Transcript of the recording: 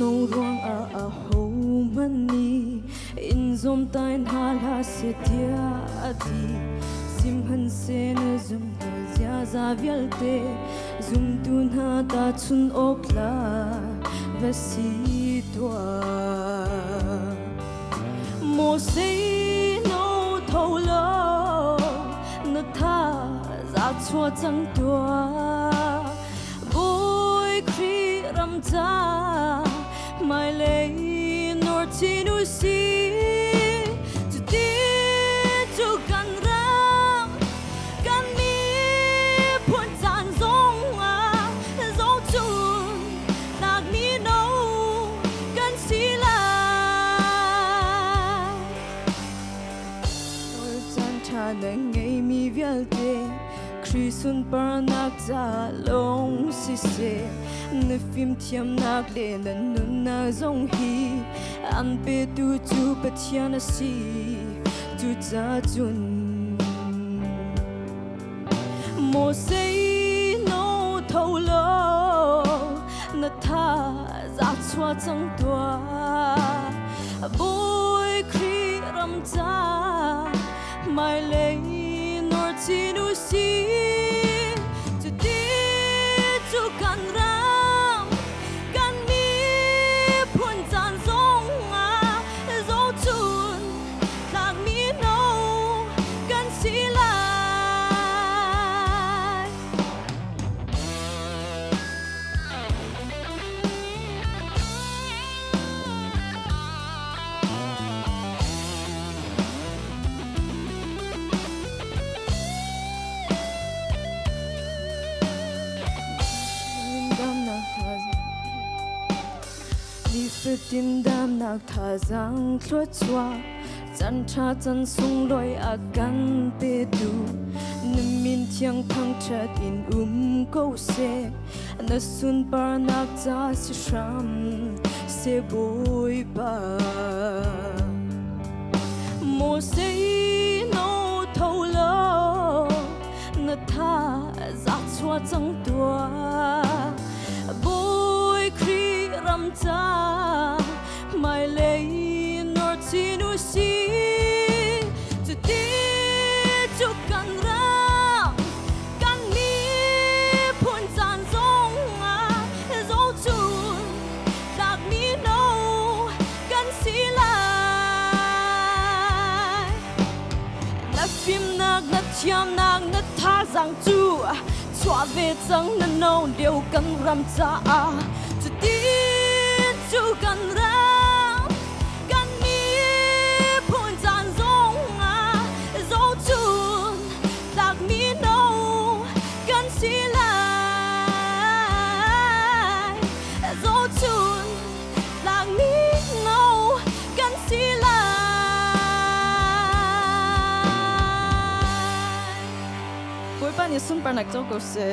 ngô ruang a hô mani in zom tain hala se tia ati sim han se na zum ha zia za vialte zum tun ha ta chun okla vasi toa mo se no tholo na tha za chua chang toa boy kri ram cha mai lei nor chinu si tu ti tu kan ram kan mi phun chan zong a zo chun nak mi no kan si la or chan tha na ngai mi vialte Krisun paranak za long si se na phim thiam nak le na nun na zong hi an pe tu chu pathian si tu za chun mo sei no tholo na tha za chua chang tua boy kri ram cha mai lei nor chinu si tu ti tu kan ram kan mi phun chan zong a zo chun thang mi no kan si lai Tim dam nak tha zang thua chua chan tha chan sung loi a kan pe du min thiang phang chat in ko se na sun par nak cha si sham se boy ba mo se no tholo na tha za chua chang tua boy kri ram cha mai lei nor chinu si tu ti tu kan ram kan mi phun chan zong a zo chun dak mi no kan si lai na phim nak na thiam nak na tha zang chu chua ve chang na no deu kan ram cha a tu ti tu kan ram kan mi phun chan zong a zo chun dak mi no kan si lai zo chun dak mi no kan si lai Cuối ban夜sun par nak cho ko se